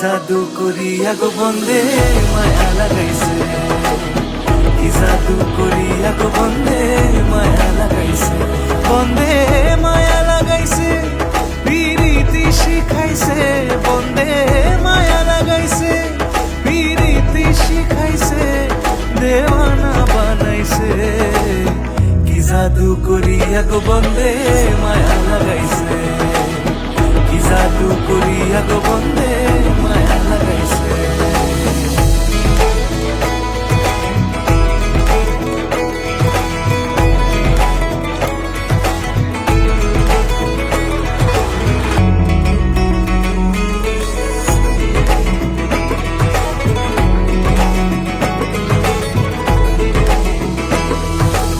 জাদু করিয়া গো বন্দে মায়া লাগাইছে, কি জাদু করিয়া গো বন্দে মায়া লাগাইছে, বন্দে মায়া লাগাইছে, পিরিতি শিখাইছে, বন্দে মায়া লাগাইছে, পিরিতি শিখাইছে, দেওয়ানা বানাইছে, কি জাদু করিয়া গো বন্দে মায়া লাগাইছে, কি জাদু করিয়া গো বন্দে মায়া লাগাইছে।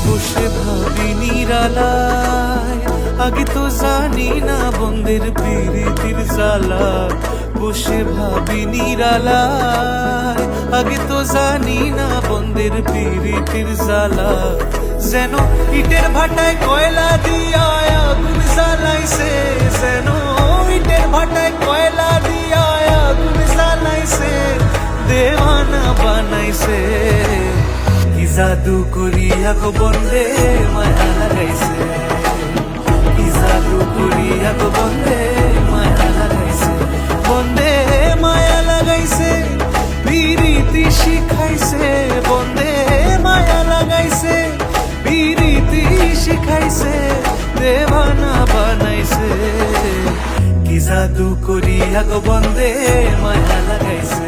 বসে ভাবি নিরালায়, আগে তো জানি না বন্দের পিরিতির জ্বালা, বসে ভাবি নিরালায়, আগে তো জানি না বন্দের পিরিতির জ্বালা, যেন ইটের ভাটায় কয়লা দিয়া আগুন জ্বালাইছে, যেন ইটের ভাটায় কয়লা দিয়া আগুন জ্বালাইছে, দেওয়ানা বানাইছে, কি জাদু করিয়া গো বন্দে মায়া লাগাইছে, কি জাদু করিয়া গো বন্দে মায়া লাগাইছে, বন্দে মায়া লাগাইছে, পিরিতি শিখাইছে, বন্দে মায়া লাগাইছে, পিরিতি শিখাইছে, দেওয়ানা বানাইছে, কি জাদু করিয়া গো বন্দে মায়া লাগাইছে,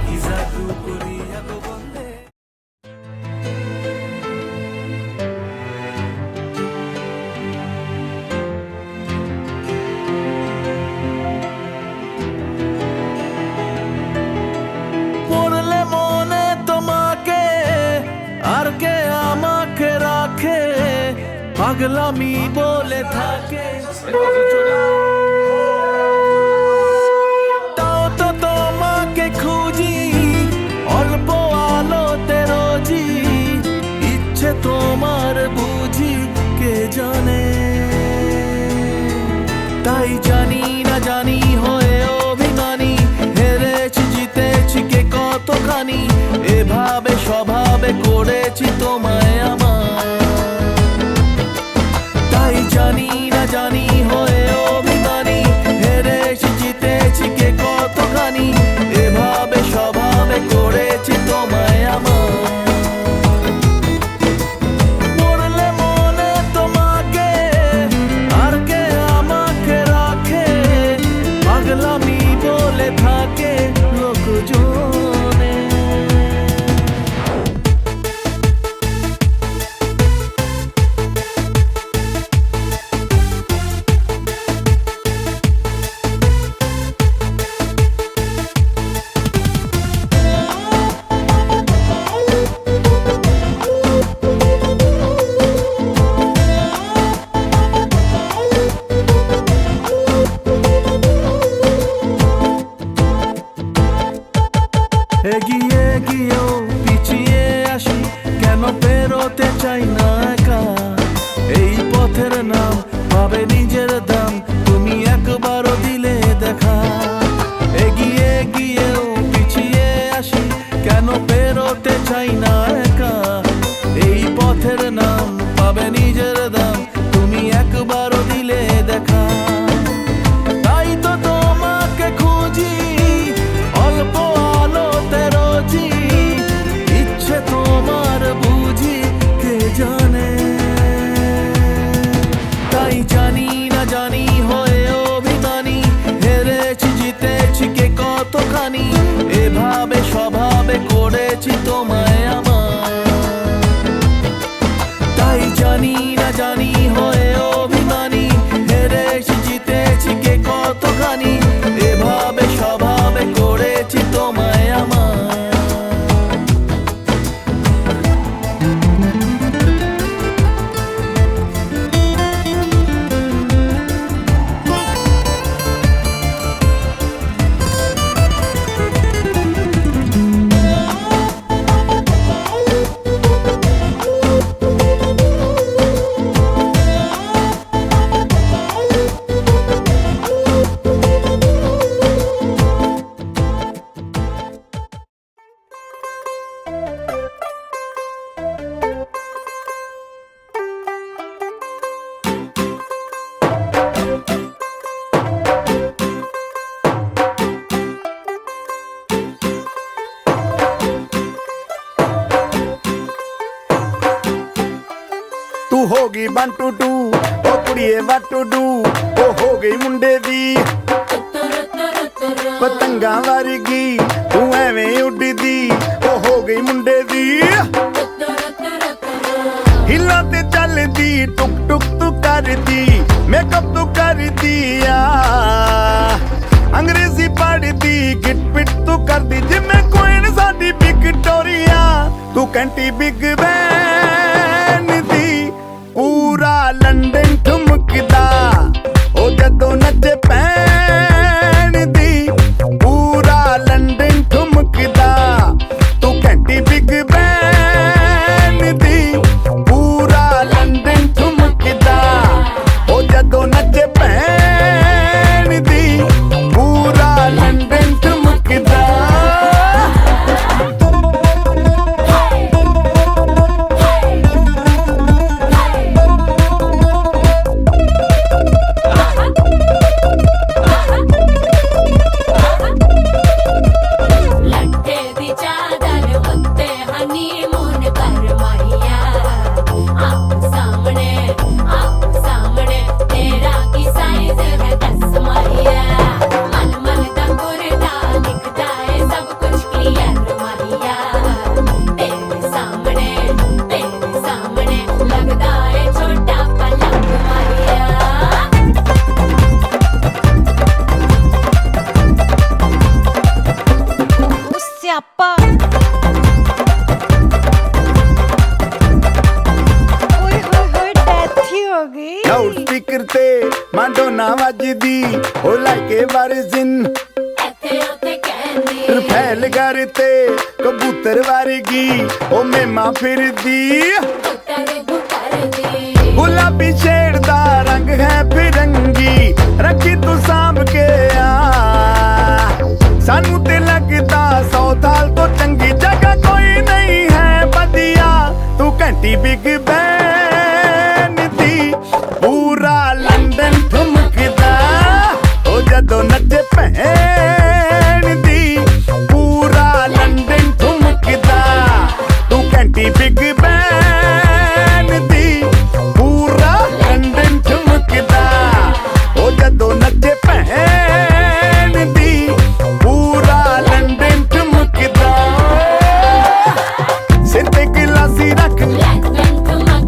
কি জাদু করিয়া গো বন্দে। পড়লে মনে তোমাকে আর কে আমাকে রাখে, পাগলামি বলে থাকে, তাও তো তোমাকে খুঁজি অল্প আলোতে রোজি, ইচ্ছে তোমার বুঝি কে জানে, তাই জানি না জানি হয়ে অভিমানী, হেরেছি জিতেছি কে কতখানি, এভাবে স্বভাবে করেছি তোমায় আমার, তাই জানি না জানি হয়ে অভিমানী, হেরেছি জিতেছি কে কতখানি, এভাবে স্বভাবে করেছি তোমায় আমার। পড়লে মনে তোমাকে আর কে আমাকে রাখে, পাগলামি বলে থাকে লোকজনে। এগিয়ে গিয়েও পিছিয়ে আসি, কেন পেরোতে চাই না একা, এই পথের নাম পাবে নিজের দাম, তুমি একবারও দিলে দেখা, এগিয়ে গিয়েও পিছিয়ে আসি, কেন পেরোতে চাই না একা, এই পথের নাম পাবে নিজের দাম, তুমি একবারও দিলে দেখা, তাই তো তোমাকে খুঁজি অল্প আলোতে রোজি, ইচ্ছে তোমার বুঝি কে জানে, তাই জানি না জানি হয়ে অভিমানী, হেরেছি জিতেছি কে কতখানি, এভাবে স্বভাবে করেছি তোমায় আমার, তাই জানি না জানি হয়ে অভিমানী, ਤੂੰ ਹੋ ਗਈ 1 2 2 ਓ ਕੁੜੀਏ what to do ਓ ਹੋ ਗਈ ਮੁੰਡੇ ਦੀ ਪਤੰਗਾਂ ਵਰਗੀ ਤੂੰ ਐਵੇਂ ਉੱਡਦੀ ਓ ਹੋ ਗਈ ਮੁੰਡੇ ਦੀ ਹਿੱਲਾਂ ਤੇ ਚੱਲਦੀ ਟੁਕ ਟੁਕ ਤੂੰ ਕਰਦੀ ਮੇਕਅਪ ਤੂੰ ਕਰਦੀ ਆ ਅੰਗਰੇਜ਼ੀ ਪੜ੍ਹਦੀ ਗਿਟ ਪਿਟ ਤੂੰ ਕਰਦੀ ਜਿਵੇਂ ਕੁਈਨ ਸਾਡੀ ਵਿਕਟੋਰੀਆ ਤੂੰ ਕੰਟੀ ਬਿਗ ਬੈਨ ਦੀ ਪੂਰਾ ਲੰਡਨ ਠੁਮਕਦਾ ਉਹ ਜਦੋਂ ਨੱਚੇ ਪੈਣ ਦੀ ਪੂਰਾ ਲੰਡਨ ਠੁਮਕਦਾ ਤੂੰ ਕੰਟੀ ਬਿਗ ਬੈਨ ਦੀ ਪੂਰਾ ਲੰਡਨ ਠੁਮਕਦਾ ਉਹ ਜਦੋਂ ਨੱਚੇ ਪੈਣ ਦੀ ਪੂਰਾ ਲੰਡਨ ਠੁਮਕਦਾ ਲੱਟੇ ਦੀ ਚਾਦਰ ਉੱਤੇ ਹਨੀਮੂਨ ਕਰਵਾਈਆ ਆਪ ਸਾਹਮਣੇ ਤੇਰਾ ਕੀ ਸਾਈਜ਼ ਹੈ ਦੱਸ ਮਾਹੀਆ ਮਨ ਮਨ ਦਾ ਗੁਰਦਾ ਦਿਖਦਾ ਹੈ ਸਭ ਕੁਝ ਕਲੀਅਰ ਮਾਹੀਆ ਤੇਰੇ ਸਾਹਮਣੇ ਲੱਗਦਾ ਹੈ ਛੋਟਾ ਪਲਕ ਮਾਹੀਆ ਸਿਆਪਾ ਓਏ ਹੋਏ ਹੋਏ ਡੈਥ ਹੀ ਹੋ ਗਈ ਲਾਊਡ ਸਪੀਕਰ ਤੇ ਮਾਂਡੋਨਾ ਵੱਜਦੀ ਉਹ ਲਾਈਕੇ ਵਰਜ਼ਨ ਇੱਥੇ ਉੱਥੇ ਕਹਿੰਦੀ ਰਫੈਲ ਘਰ ਤੇ ਕਬੂਤਰ ਵਰਗੀ ਉਹ ਮੇਮਾ ਫਿਰਦੀ ਗੁੱਟਰਦੀ ਗੁਲਾਬੀ ਸ਼ੇਡ ਦਾ ਰੰਗ ਹੈ ਫਿਰੰਗੀ ਰੱਖੀ ਤੂੰ ਸਾਂਭ ਕੇ ਆ ਸਾਨੂੰ ਤੇ ਲੱਗਦਾ 100 ਸਾਲ ਤੋਂ ਚੰਗੀ ਜਗ੍ਹਾ ਕੋਈ ਨਹੀਂ ਹੈ ਵਧੀਆ ਤੂੰ ਘੰਟੀ ਬਿਗ ਬੈਨ ਦੀ ਪੂਰਾ ਲੰਡਨ ਠੁਮਕਦਾ ਉਹ ਜਦੋਂ ਨੱਚੇ ਭੈਣ ਦੀ ਪੂਰਾ ਲੰਡਨ ਠੁਮਕਦਾ ਤੂੰ ਘੰਟੀ ਬਿਗ ਬੈਨ ਦੀ ਪੂਰਾ ਲੰਡਨ ਠੁਮਕਦਾ ਉਹ ਜਦੋਂ ਨੱਚੇ ਭੈਣ ਦੀ ਪੂਰਾ ਲੰਡਨ ਠੁਮਕਦਾ ਸਿਰ ਤੇ ਗਲਾਸੀ ਰੱਖ ਲੰਡਨ ਠੁਮਕਦਾ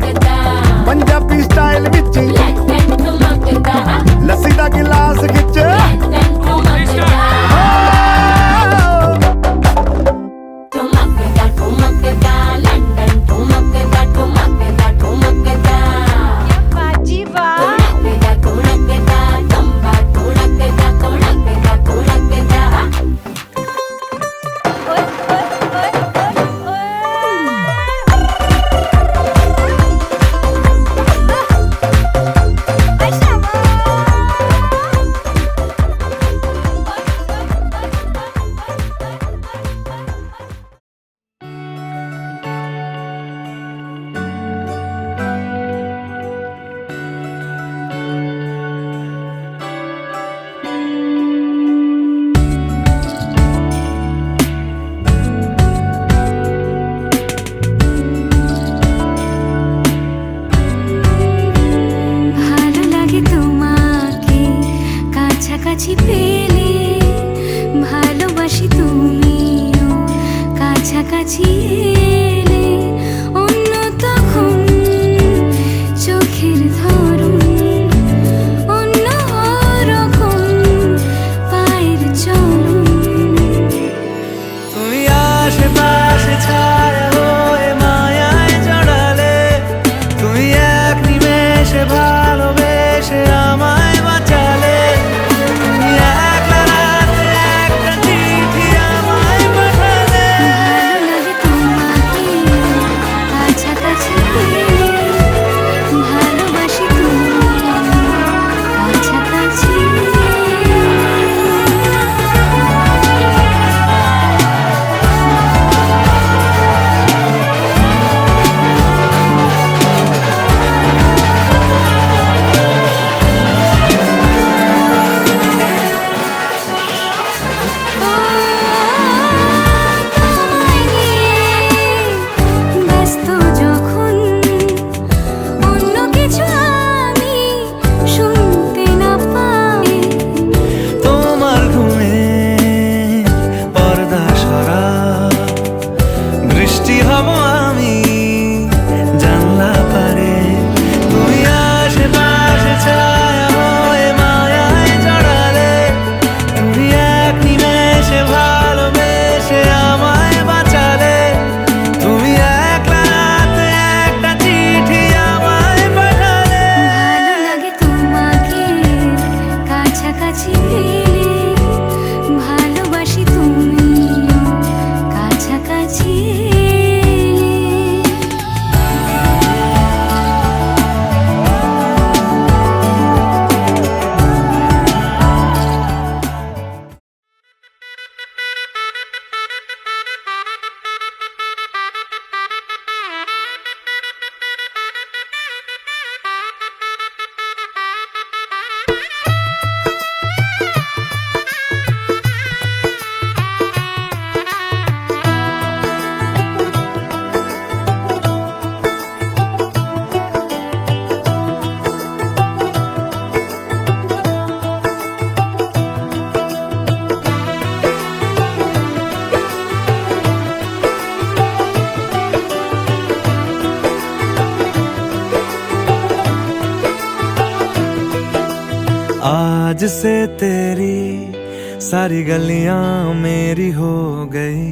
आज से तेरी सारी गलियां मेरी हो गई,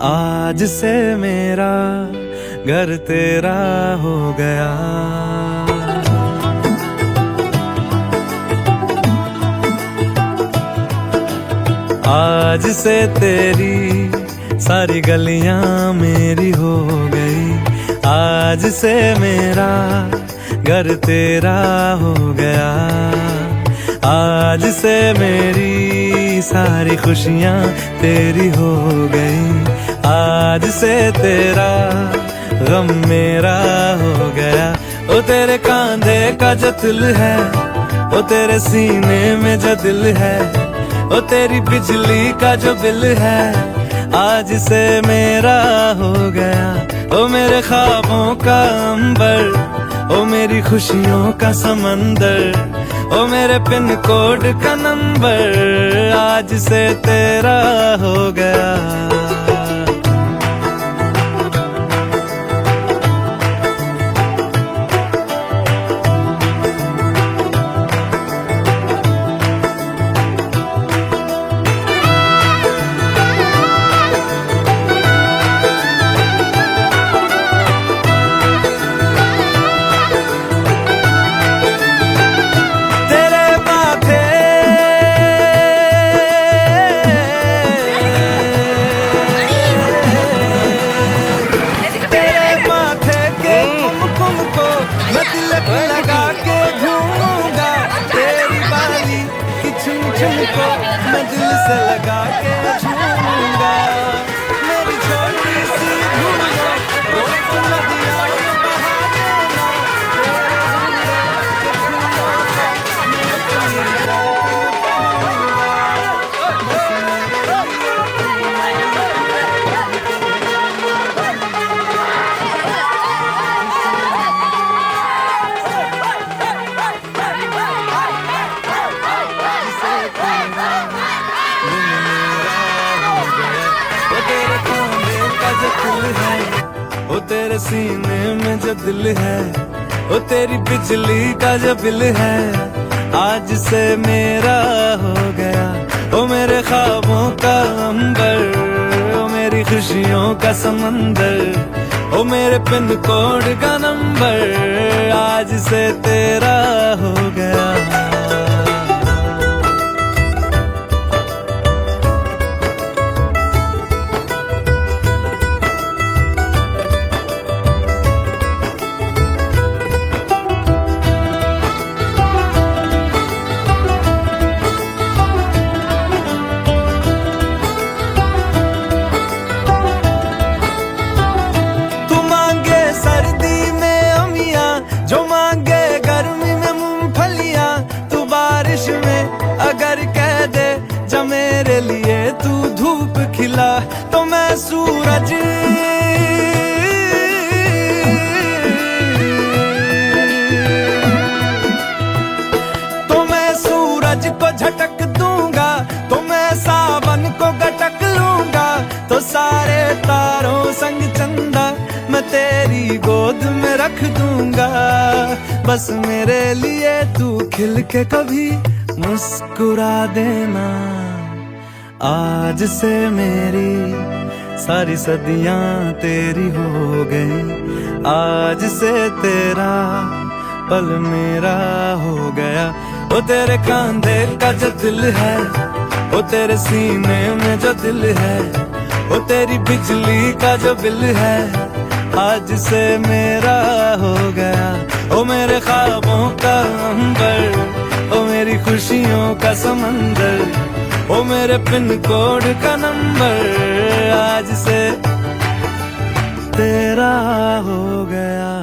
आज से मेरा घर तेरा हो गया। आज से तेरी सारी गलियां मेरी हो गई, आज से मेरा घर तेरा हो गया। आज से मेरी सारी खुशियां तेरी हो गई, आज से तेरा गम मेरा हो गया। ओ तेरे कांधे का जो दिल है, ओ तेरे सीने में जो दिल है, ओ तेरी बिजली का जो बिल है, आज से मेरा हो गया। ओ मेरे ख्वाबों का अंबर, ओ मेरी खुशियों का समंदर, ओ मेरे पिन कोड का नंबर, आज से तेरा हो गया। मैं दिल से लगा के झूमूंगा, मेरी छोटी सी धुनिया वो नदियाँ में बहा देना। ओ तेरे सीने में जो दिल है, ओ तेरी बिजली का जो बिल है, आज से मेरा हो गया। ओ मेरे ख्वाबों का अंबर, ओ मेरी खुशियों का समंदर, ओ मेरे पिन कोड का नंबर, आज से तेरा हो गया। मेरे लिए तू धूप खिला तो मैं सूरज, तो मैं सूरज को झटक दूंगा, तो मैं सावन को गटक लूंगा, तो सारे तारों संग चंदा मैं तेरी गोद में रख दूंगा। बस मेरे लिए तू खिल के कभी मुस्कुरा देना। आज से मेरी सारी सदियां तेरी हो गई, आज से तेरा पल मेरा हो गया। ओ तेरे कांधे का जो दिल है, ओ तेरे सीने में जो दिल है, ओ तेरी बिजली का जो बिल है, आज से मेरा हो गया। ओ मेरे ख्वाबों का अंबर, ओ मेरी खुशियों का समंदर, ओ मेरे पिन कोड का नंबर, आज से तेरा हो गया।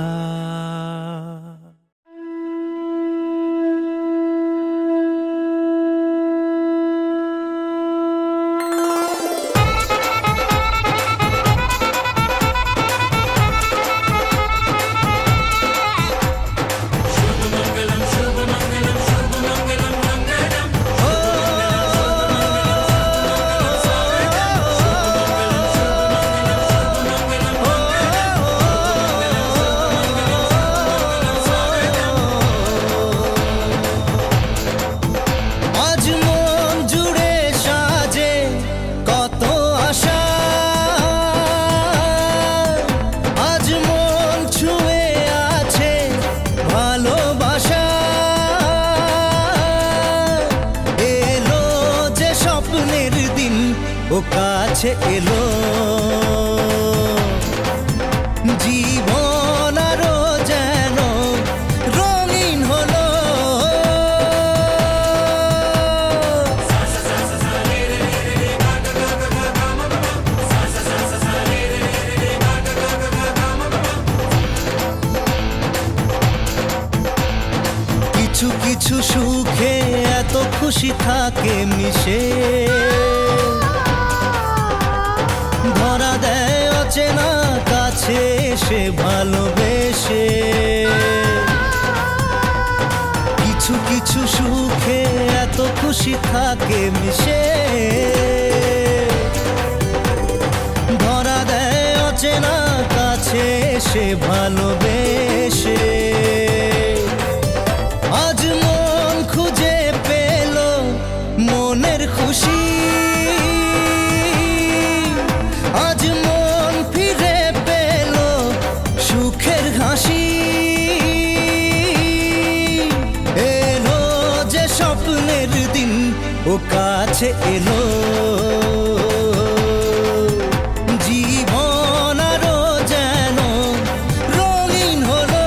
ও কাছে এলো জীবন আরো যেন রঙিন হলো কিছু কিছু সুখে এত খুশি থাকে মিশে ধরা দেয় অচেনা কাছে এসে ভালোবেসে কিছু কিছু সুখে এত খুশি থাকে মিশে ধরা দেয় অচেনা কাছে এসে ভালোবেসে আজ মন খুঁজে পেল মনের খুশি আজ মন ফিরে পেল সুখের হাসি এলো যে স্বপ্নের দিন ও কাছে এলো জীবন আরো যেন রঙিন হলো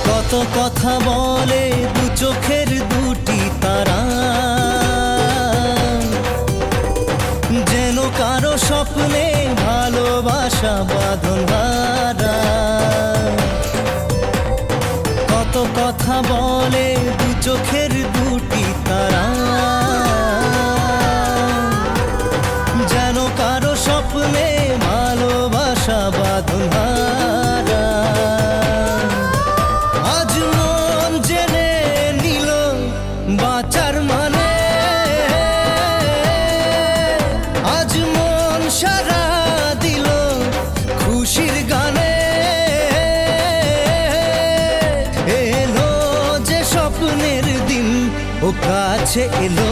কত কথা বলে দু চোখের দুটি তারা যেন কারো স্বপ্নে ভালোবাসা বাঁধন হারা কত কথা বলে দু চোখের দুটি তারা যেন কারো স্বপ্নে ভালোবাসা বাঁধন হারা আজ মন জেনে নিল বাঁচার মানে আজ মন সারা দিল খুশির গানে এলো যে স্বপ্নের দিন ও কাছে এলো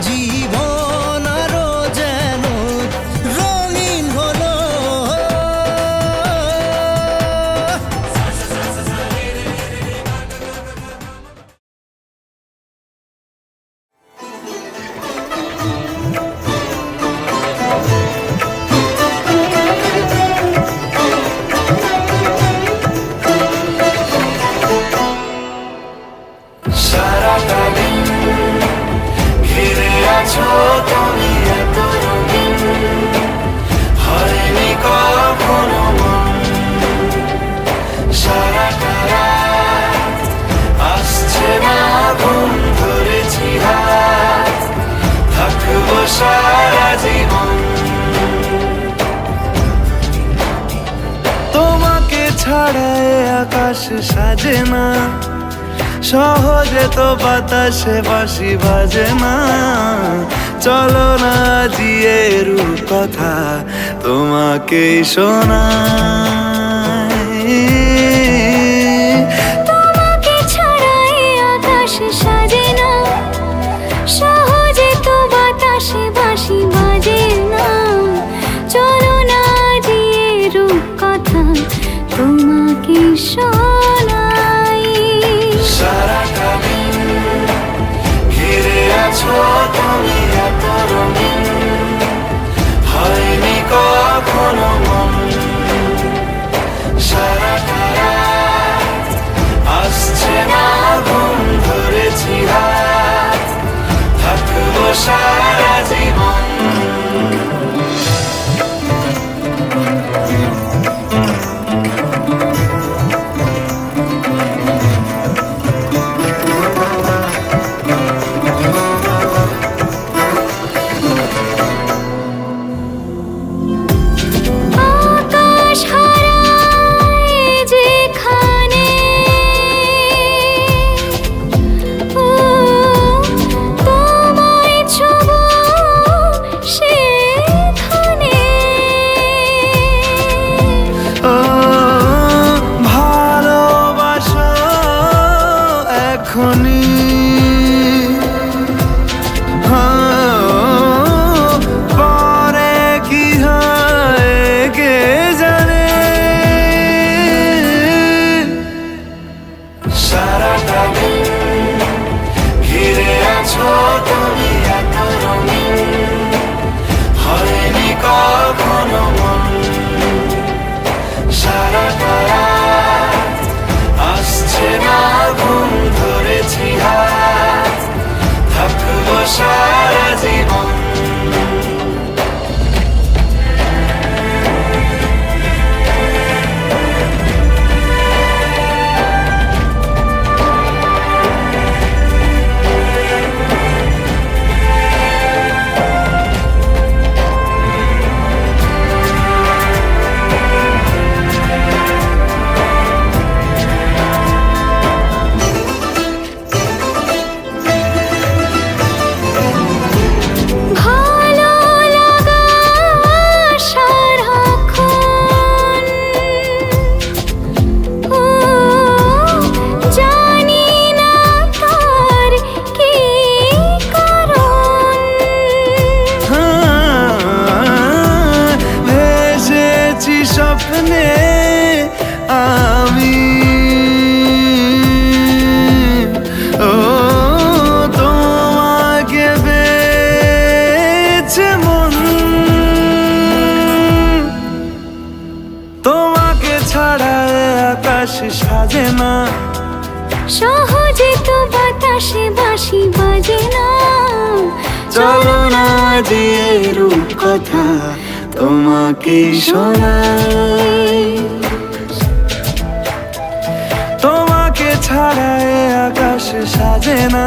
জীবন আরো যেন রঙিন হলো সারাটা দিন ঘিরে আছো তুমি এত রঙিন হয়নি কখনো মন সারাটা রাত আসছে না ঘুম ধরেছি হাত থাকবো সারা জীবন তোমাকে ছাড়া এ আকাশ সাজে না সহজে তো বাতাসে বাঁশি বাজে না চলো না জিয়ে রূপ কথা তোমাকে শোনাই তোমাকে ছাড়া এই আকাশ সাজে না সহজে তো বাতাসে বাঁশি বাজে না চলো না দিয়ে রূপ কথা তোমাকে শোনাই সারাটা দিন ঘিরে আছো তুমি এত রঙিন হয়নি কখনো মন আছো তুমি এত রঙিন, হয়নি কখনো মন সারাটা রাত, আসছে না ঘুম, ধরেছি হাত, থাকবো সারা জীবন। ভালো লাগা সারাক্ষণ, ও জানি না তার কি কারণ। ভেসেছি স্বপ্নে আমি, ও তোমাকে পেয়েছে মন, তোমাকে ছাড়া এ আকাশ সাজে না, সহজে তো বাতাসে বাঁশি বাজে না। চলো না দিয়ে রূপ কথা তোমাকে শোনাই, তোমাকে ছাড়া এ আকাশ সাজে না,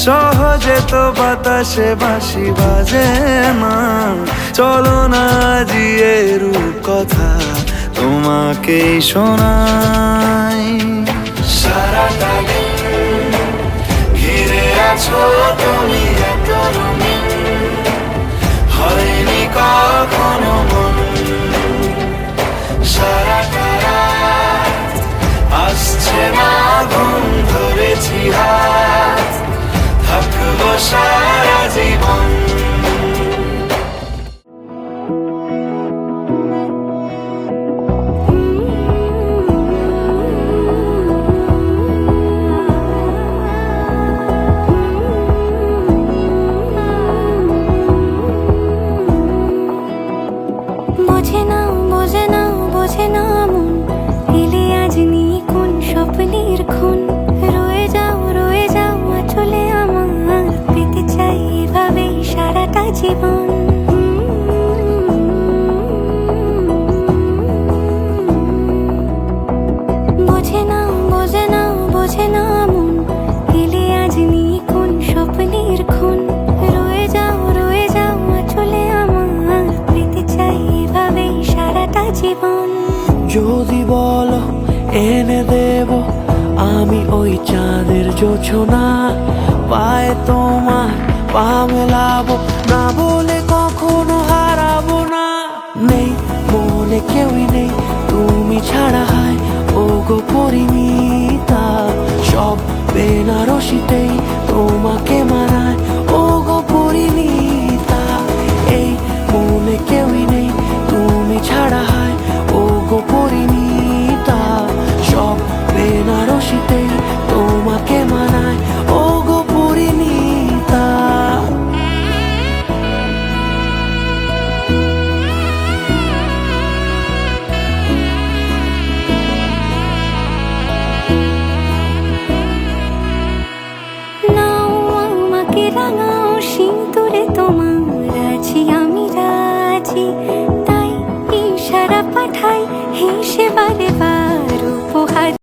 সহজে তো বাতাসে বাঁশি বাজে না। চলো না দিয়ে রূপ কথা তোমাকে শোনাই। সারাটা দিন ঘিরে আছো তুমি এত রঙিন, হয়নি কখনো মন সারাটা রাত, আসছে না ঘুম, ধরেছি হাত, থাকবো সারা জীবন। বোঝে না বোঝে না বোঝে না মন, এলে আজ নিয়ে কোন স্বপ্নের খুন। রয়ে যাও চলে আমার, পেতে চাই এভাবেই সারাটা জীবন। বোঝে না বোঝে না বোঝে না মন, এলে আজ নিয়ে কোন স্বপ্নের খুন। রয়ে যাও চলে আমার, পেতে চাই এভাবেই সারাটা জীবন। যদি বলো এনে দেব আমি ওই চাঁদের জোছনা, পায়ে তোমার পা মেলাবো, না বলে কখনো হারাবো না। নেই মনে কেউই নেই তুমি ছাড়া, হয় ও গো পরিমিতা, সব বেনারসিতেই তোমাকে মানায় ও গো পরিমিতা। এই মনে কেউই নেই তুমি ছাড়া, হয় ও গো পরিমিতা, সব বেনারসিতেই তোমাকে মানায় ও গো পরিমিতা। নাও আমাকে রাঙাও সিঁদুরে, তোমার আছি আমি রাজি, তাই ইশারা পাঠাই হেসে বারে বার উপহার।